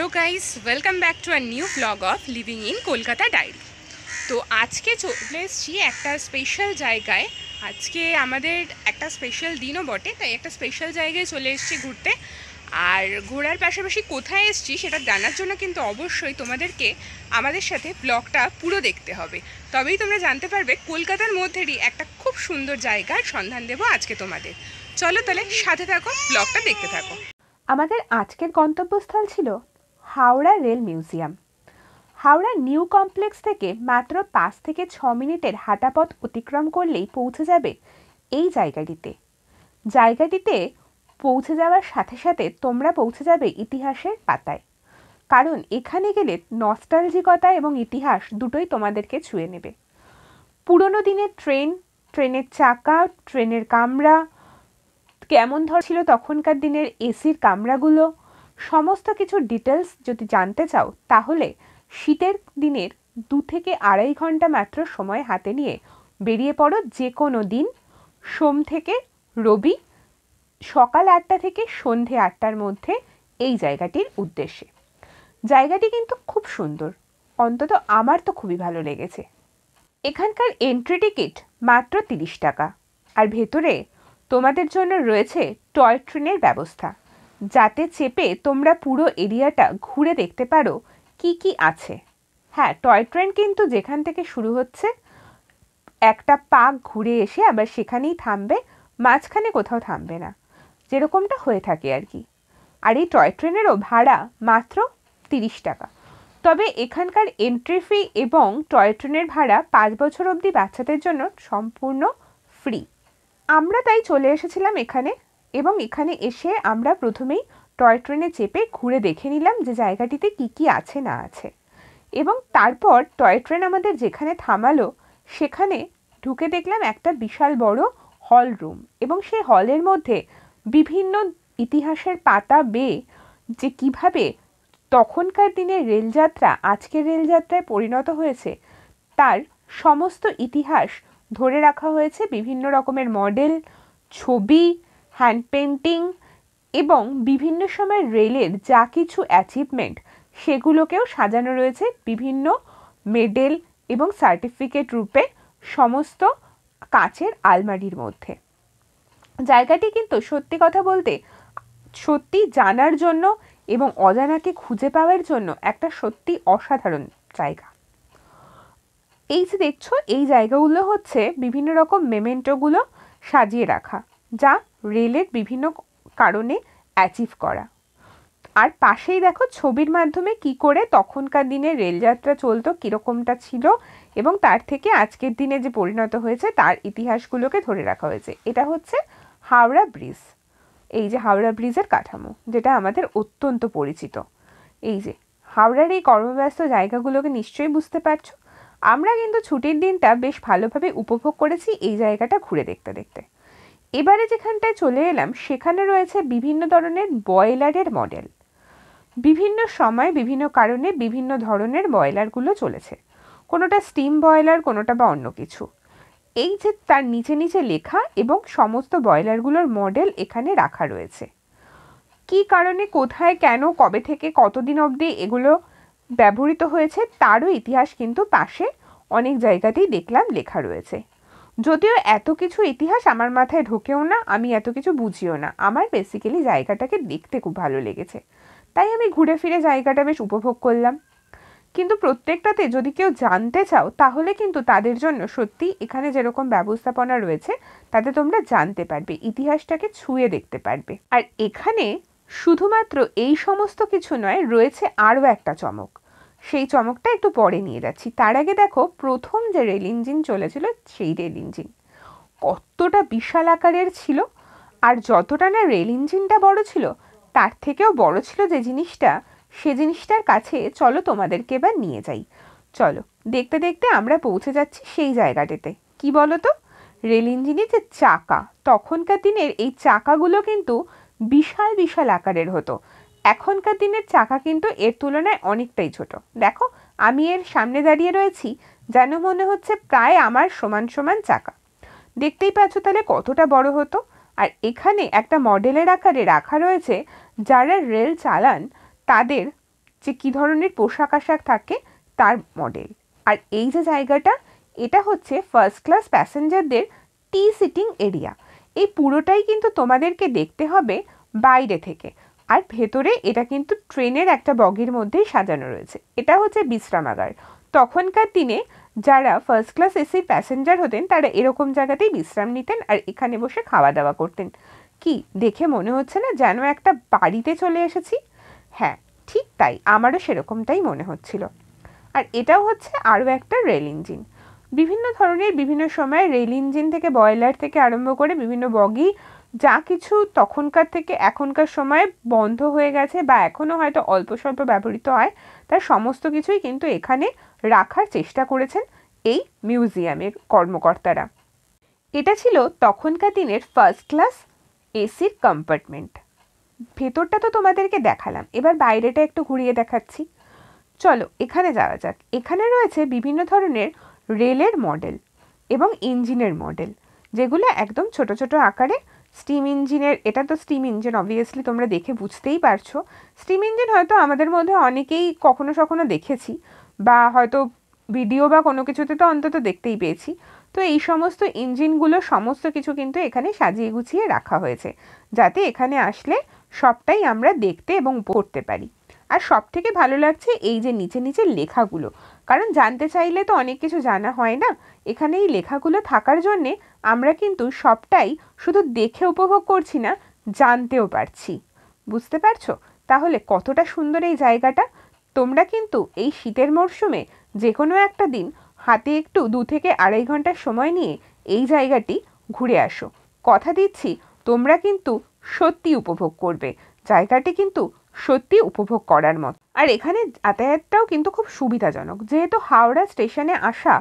Hello guys, welcome back to a new vlog of living in Kolkata diary. তো আজকে চলে এসেছি একটা স্পেশাল জায়গায়। আজকে আমাদের একটা স্পেশাল দিনও বটে, তাই একটা স্পেশাল জায়গায় চলে এসেছি ঘুরতে। আর ঘোরার পাশাপাশি কোথায় এসেছি সেটা জানার জন্য কিন্তু অবশ্যই তোমাদেরকে আমাদের সাথে ব্লগটা পুরো দেখতে হবে, তবেই তোমরা জানতে পারবে কলকাতার মধ্যেরই একটা খুব সুন্দর জায়গার সন্ধান দেবো আজকে তোমাদের। চলো তাহলে সাথে থাকো, ব্লগটা দেখতে থাকো। আমাদের আজকের গন্তব্যস্থল ছিল Howrah rail museum. Howrah new complex থেকে মাত্র 5 থেকে 6 মিনিটের হাঁটাপথ অতিক্রম করলেই পৌঁছে যাবে এই জায়গাটিতে পৌঁছে যাওয়ার সাথে সাথে তোমরা পৌঁছে যাবে ইতিহাসের পাতায়, কারণ এখানে গেলে নস্টালজিকতা এবং ইতিহাস দুটোই তোমাদেরকে ছুঁয়ে নেবে। পুরনো দিনের ট্রেনের চাকা, ট্রেনের কামরা কেমন ছিল তখনকার দিনের এসির কামরাগুলো, সমস্ত কিছু ডিটেলস যদি জানতে চাও তাহলে শীতের দিনের 2 থেকে 2.5 ঘন্টা মাত্র সময় হাতে নিয়ে বেরিয়ে পড়ো যে কোনো দিন, সোম থেকে রবি, সকাল 8টা থেকে সন্ধে 8টার মধ্যে এই জায়গাটির উদ্দেশ্যে। জায়গাটি কিন্তু খুব সুন্দর, অন্তত আমার তো খুবই ভালো লেগেছে। এখানকার এন্ট্রি টিকিট মাত্র 30 টাকা, আর ভেতরে তোমাদের জন্য রয়েছে টয় ট্রেনের ব্যবস্থা, যাতে চেপে তোমরা পুরো এরিয়াটা ঘুরে দেখতে পারো কি কি আছে। হ্যাঁ, টয় ট্রেন কিন্তু যেখান থেকে শুরু হচ্ছে একটা পাক ঘুরে এসে আবার সেখানেই থামবে, মাঝখানে কোথাও থামবে না, যেরকমটা হয়ে থাকে আর কি। আর এই টয় ট্রেনেরও ভাড়া মাত্র 30 টাকা। তবে এখানকার এন্ট্রি ফি এবং টয় ট্রেনের ভাড়া 5 বছর অবধি বাচ্চাদের জন্য সম্পূর্ণ ফ্রি। আমরা তাই চলে এসেছিলাম এখানে, এবং এখানে এসে আমরা প্রথমেই টয় ট্রেনে চেপে ঘুরে দেখে নিলাম যে জায়গাটিতে কি কি আছে না আছে, এবং তারপর টয় ট্রেন আমাদের যেখানে থামালো সেখানে ঢুকে দেখলাম একটা বিশাল বড় হল রুম, এবং সেই হলের মধ্যে বিভিন্ন ইতিহাসের পাতা বেয়ে যে কিভাবে তখনকার দিনের রেলযাত্রা আজকের রেলযাত্রায় পরিণত হয়েছে তার সমস্ত ইতিহাস ধরে রাখা হয়েছে। বিভিন্ন রকমের মডেল, ছবি, হ্যান্ড পেন্টিং এবং বিভিন্ন সময় রেলের যা কিছু অ্যাচিভমেন্ট সেগুলোকেও সাজানো রয়েছে বিভিন্ন মেডেল এবং সার্টিফিকেট রূপে সমস্ত কাচের আলমারির মধ্যে। জায়গাটি কিন্তু সত্যি কথা বলতে সত্যি জানার জন্য এবং অজানাকে খুঁজে পাওয়ার জন্য একটা সত্যি অসাধারণ জায়গা। এই যে দেখছো এই জায়গাগুলো হচ্ছে বিভিন্ন রকম মেমেন্টোগুলো সাজিয়ে রাখা, যা রেলের বিভিন্ন কারণে অ্যাচিভ করা। আর পাশেই দেখো ছবির মাধ্যমে কি করে তখনকার দিনে রেলযাত্রা চলতো, কীরকমটা ছিল, এবং তার থেকে আজকের দিনে যে পরিণত হয়েছে তার ইতিহাসগুলোকে ধরে রাখা হয়েছে। এটা হচ্ছে হাওড়া ব্রিজ। এই যে হাওড়া ব্রিজের কাঠামো, যেটা আমাদের অত্যন্ত পরিচিত। এই যে হাওড়ার এই কর্মব্যস্ত জায়গাগুলোকে নিশ্চয়ই বুঝতে পারছো। আমরা কিন্তু ছুটির দিনটা বেশ ভালোভাবে উপভোগ করেছি এই জায়গাটা ঘুরে দেখতে দেখতে। এবারে যেখানটায় চলে এলাম সেখানে রয়েছে বিভিন্ন ধরনের বয়লারের মডেল। বিভিন্ন সময় বিভিন্ন কারণে বিভিন্ন ধরনের বয়লারগুলো চলেছে, কোনোটা স্টিম বয়লার, কোনোটা বা অন্য কিছু। এই যে তার নিচে নিচে লেখা এবং সমস্ত বয়লারগুলোর মডেল এখানে রাখা রয়েছে। কি কারণে, কোথায়, কেন, কবে থেকে কতদিন অবধি এগুলো ব্যবহৃত হয়েছে তারও ইতিহাস কিন্তু পাশে অনেক জায়গাতেই দেখলাম লেখা রয়েছে। যদিও এত কিছু ইতিহাস আমার মাথায় ঢোকেও না, আমি এত কিছু বুঝিও না, আমার বেসিক্যালি জায়গাটাকে দেখতে খুব ভালো লেগেছে, তাই আমি ঘুরে ফিরে জায়গাটা বেশ উপভোগ করলাম। কিন্তু প্রত্যেকটাতে যদি কেউ জানতে চাও তাহলে কিন্তু তাদের জন্য সত্যি এখানে যেরকম ব্যবস্থাপনা রয়েছে তাতে তোমরা জানতে পারবে, ইতিহাসটাকে ছুঁয়ে দেখতে পারবে। আর এখানে শুধুমাত্র এই সমস্ত কিছু নয়, রয়েছে আরও একটা চমক, সেই চমকটা একটু পরে নিয়ে যাচ্ছি। তার আগে দেখো প্রথম যে রেল ইঞ্জিন চলেছিল সেই রেল ইঞ্জিন কতটা বিশাল আকারের ছিল, আর যতটা না রেল ইঞ্জিনটা বড় ছিল তার থেকেও বড় ছিল যে জিনিসটা, সে জিনিসটার কাছে চলো তোমাদেরকে এবার নিয়ে যাই। চলো দেখতে দেখতে আমরা পৌঁছে যাচ্ছি সেই জায়গাটাতে। কি বলো তো, রেল ইঞ্জিনের যে চাকা, তখনকার দিনের এই চাকাগুলো কিন্তু বিশাল বিশাল আকারের হতো। এখনকার দিনের চাকা কিন্তু এর তুলনায় অনেকটাই ছোট। দেখো আমি এর সামনে দাঁড়িয়ে রয়েছি, যেন মনে হচ্ছে প্রায় আমার সমান সমান চাকা। দেখতেই পাচ্ছ তাহলে কতটা বড় হতো। আর এখানে একটা মডেলের আকারে রাখা রয়েছে যারা রেল চালান তাদের যে কী ধরনের পোশাক আশাক থাকে তার মডেল। আর এই যে জায়গাটা, এটা হচ্ছে ফার্স্ট ক্লাস প্যাসেঞ্জারদের টি সিটিং এরিয়া। এই পুরোটাই কিন্তু তোমাদেরকে দেখতে হবে বাইরে থেকে, আর ভেতরে এটা কিন্তু ট্রেনের একটা বগির মধ্যেই সাজানো রয়েছে। এটা হচ্ছে বিশ্রামাগার। তখনকার দিনে যারা ফার্স্ট ক্লাস এসির প্যাসেঞ্জার হতেন তারা এরকম জায়গাতেই বিশ্রাম নিতেন আর এখানে বসে খাওয়া দাওয়া করতেন। কি দেখে মনে হচ্ছে না যেন একটা বাড়িতে চলে এসেছি? হ্যাঁ, ঠিক তাই, আমারও সেরকমটাই মনে হচ্ছিল। আর এটাও হচ্ছে আরও একটা রেল ইঞ্জিন। বিভিন্ন ধরনের বিভিন্ন সময় রেল ইঞ্জিন থেকে বয়লার থেকে আরম্ভ করে বিভিন্ন বগি যা কিছু তখনকার থেকে এখনকার সময়ে বন্ধ হয়ে গেছে বা এখনও হয়তো অল্প স্বল্প ব্যবহৃত হয়, তার সমস্ত কিছুই কিন্তু এখানে রাখার চেষ্টা করেছেন এই মিউজিয়ামের কর্মকর্তারা। এটা ছিল তখনকার দিনের ফার্স্ট ক্লাস এসির কম্পার্টমেন্ট। ভেতরটা তো তোমাদেরকে দেখালাম, এবার বাইরেটা একটু ঘুরিয়ে দেখাচ্ছি। চলো এখানে যাওয়া যাক। এখানে রয়েছে বিভিন্ন ধরনের রেলের মডেল এবং ইঞ্জিনের মডেল, যেগুলো একদম ছোট ছোট আকারে। স্টিম ইঞ্জিনের, এটা তো স্টিম ইঞ্জিন, অবভিয়াসলি তোমরা দেখে বুঝতেই পারছো। স্টিম ইঞ্জিন হয়তো আমাদের মধ্যে অনেকেই কখনো কখনো দেখেছি, বা হয়তো ভিডিও বা কোনো কিছুতে তো অন্তত দেখতেই পেয়েছি। তো এই সমস্ত ইঞ্জিনগুলো সমস্ত কিছু কিন্তু এখানে সাজিয়ে গুছিয়ে রাখা হয়েছে, যাতে এখানে আসলে সবটাই আমরা দেখতে এবং পড়তে পারি। আর সব থেকে ভালো লাগছে এই যে নিচে নিচে লেখাগুলো, কারণ জানতে চাইলে তো অনেক কিছু জানা হয় না। এখানে এই লেখাগুলো থাকার জন্যে আমরা কিন্তু সবটাই শুধু দেখে উপভোগ করছি না, জানতেও পারছি। বুঝতে পারছো তাহলে কতটা সুন্দর এই জায়গাটা? তোমরা কিন্তু এই শীতের মরশুমে যে কোনো একটা দিন হাতে একটু 2 থেকে 2.5 ঘন্টা সময় নিয়ে এই জায়গাটি ঘুরে আসো। কথা দিচ্ছি তোমরা কিন্তু সত্যি উপভোগ করবে। জায়গাটি কিন্তু সত্যি উপভোগ করার মতো। আর এখানে যাতায়াতটাও কিন্তু খুব সুবিধাজনক, যেহেতু হাওড়া স্টেশনে আসা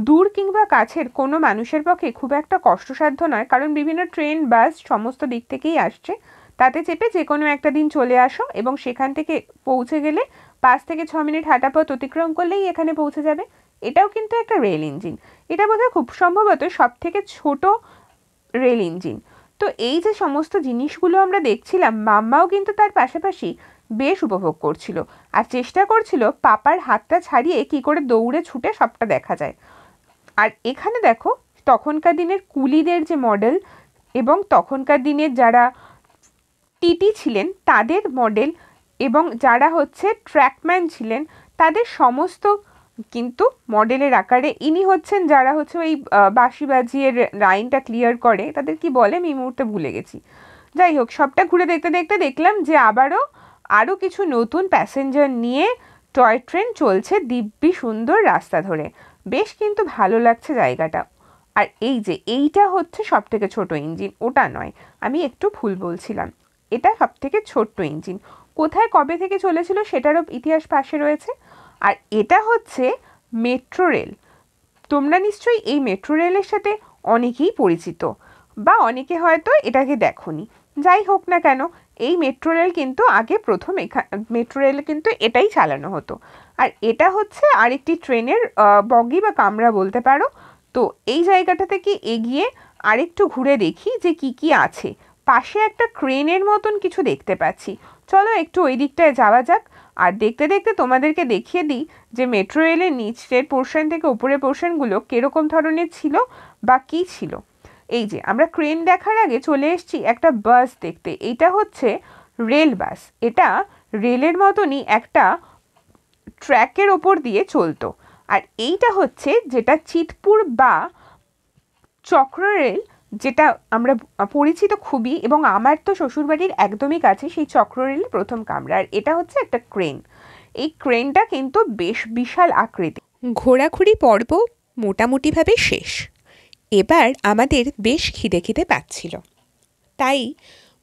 দূর কিংবা কাছের কোনো মানুষের পক্ষে খুব একটা কষ্টসাধ্য নয়, কারণ বিভিন্ন ট্রেন বাস সমস্ত দিক থেকেই আসছে। তাতে চেপে যে কোনো একটা দিন চলে আসো এবং সেখান থেকে পৌঁছে গেলে 5 থেকে 6 মিনিট হাঁটা পথ অতিক্রম করলেই এখানে পৌঁছে যাবে। এটাও কিন্তু একটা রেল ইঞ্জিন। এটা বোধহয় খুব সম্ভবত সব থেকে ছোট রেল ইঞ্জিন। তো এই যে সমস্ত জিনিসগুলো আমরা দেখছিলাম, মাম্মাও কিন্তু তার পাশাপাশি বেশ উপভোগ করছিল আর চেষ্টা করছিল পাপার হাতটা ছাড়িয়ে কি করে দৌড়ে ছুটে সবটা দেখা যায়। আর এখানে দেখো তখনকার দিনের কুলিদের যে মডেল এবং তখনকার দিনের যারা টিটি ছিলেন তাদের মডেল, এবং যারা হচ্ছে ট্র্যাকম্যান ছিলেন তাদের সমস্ত কিন্তু মডেলের আকারে। ইনি হচ্ছেন যারা হচ্ছে ওই বাঁশি বাজিয়ে লাইনটা ক্লিয়ার করে, তাদের কি বলে আমি এই মুহূর্তে ভুলে গেছি। যাই হোক, সবটা ঘুরে দেখতে দেখতে দেখলাম যে আরও কিছু নতুন প্যাসেঞ্জার নিয়ে টয় ট্রেন চলছে দিব্যি সুন্দর রাস্তা ধরে। বেশ কিন্তু ভালো লাগছে জায়গাটা। আর এই যে এইটা হচ্ছে সব থেকে ছোট ইঞ্জিন, ওটা নয়, আমি একটু ভুল বলছিলাম, এটা সব থেকে ছোট্ট ইঞ্জিন। কোথায় কবে থেকে চলেছিল সেটারও ইতিহাস পাশে রয়েছে। আর এটা হচ্ছে মেট্রো রেল। তোমরা নিশ্চয়ই এই মেট্রো রেলের সাথে অনেকেই পরিচিত, বা অনেকে হয়তো এটাকে দেখোনি। যাই হোক না কেন, এই মেট্রো রেল কিন্তু আগে প্রথম মেট্রো রেল কিন্তু এটাই চালানো হতো। আর এটা হচ্ছে আরেকটি ট্রেনের বগি বা কামরা বলতে পারো। তো এই জায়গাটা থেকে এগিয়ে আরেকটু ঘুরে দেখি যে কি কি আছে। পাশে একটা ক্রেনের মতন কিছু দেখতে পাচ্ছি, চলো একটু ওই দিকটায় যাওয়া যাক। আর দেখতে দেখতে তোমাদেরকে দেখিয়ে দিই যে মেট্রো রেলের নিচের পোর্শন থেকে উপরের পোর্শনগুলো কীরকম ধরনের ছিল বা কী ছিল। এই যে আমরা ক্রেন দেখার আগে চলে এসেছি একটা বাস দেখতে। এটা হচ্ছে রেল বাস। এটা রেলের মতনই একটা ট্র্যাকের ওপর দিয়ে চলতো। আর এইটা হচ্ছে যেটা চিতপুর বা চক্র রেল, যেটা আমরা পরিচিত খুবই, এবং আমার তো শ্বশুরবাড়ির একদমই কাছে সেই চক্র রেলের প্রথম কামরা। আর এটা হচ্ছে একটা ক্রেন। এই ক্রেনটা কিন্তু বেশ বিশাল আকৃতি। ঘোরাঘুরি পর্ব মোটামুটিভাবে শেষ। এবার আমাদের বেশ খিদে পাচ্ছিল, তাই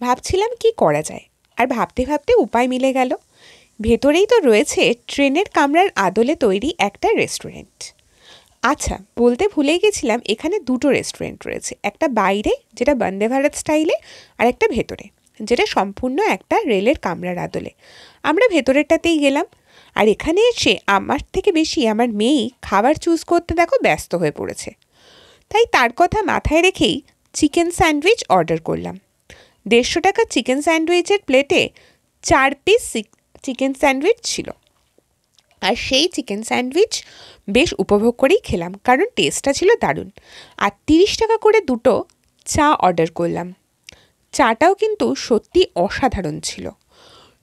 ভাবছিলাম কি করা যায়। আর ভাবতে ভাবতে উপায় মিলে গেল। ভেতরেই তো রয়েছে ট্রেনের কামরার আদলে তৈরি একটা রেস্টুরেন্ট। আচ্ছা, বলতে ভুলেই গেছিলাম, এখানে 2টো রেস্টুরেন্ট রয়েছে, একটা বাইরে যেটা বন্দে ভারত স্টাইলে, আর একটা ভেতরে যেটা সম্পূর্ণ একটা রেলের কামরার আদলে। আমরা ভেতরেরটাতেই গেলাম। আর এখানে এসে আমার থেকে বেশি আমার মেয়েই খাবার চুজ করতে দেখো ব্যস্ত হয়ে পড়েছে। তাই তার কথা মাথায় রেখেই চিকেন স্যান্ডউইচ অর্ডার করলাম। 150 টাকা চিকেন স্যান্ডউইচের প্লেটে 4 পিস চিকেন স্যান্ডউইচ ছিল। আর সেই চিকেন স্যান্ডউইচ বেশ উপভোগ করেই খেলাম, কারণ টেস্টটা ছিল দারুণ। আর 30 টাকা করে দুটো চা অর্ডার করলাম। চাটাও কিন্তু সত্যি অসাধারণ ছিল।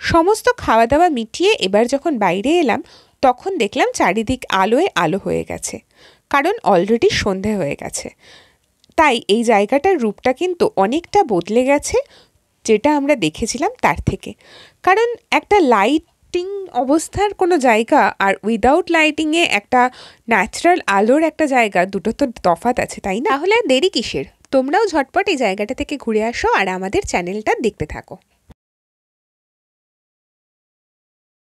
সমস্ত খাওয়া দাওয়া মিটিয়ে এবার যখন বাইরে এলাম, তখন দেখলাম চারিদিক আলোয় আলো হয়ে গেছে, কারণ অলরেডি সন্ধে হয়ে গেছে। তাই এই জায়গাটার রূপটা কিন্তু অনেকটা বদলে গেছে যেটা আমরা দেখেছিলাম তার থেকে। কারণ একটা লাইটিং অবস্থার কোনো জায়গা আর উইদাউট লাইটিংয়ে একটা ন্যাচারাল আলোর একটা জায়গা, দুটো তো তফাৎ আছে, তাই না? তাহলে আর দেরি কিসের? তোমরাও ঝটপট এই জায়গাটা থেকে ঘুরে আসো আর আমাদের চ্যানেলটা দেখতে থাকো।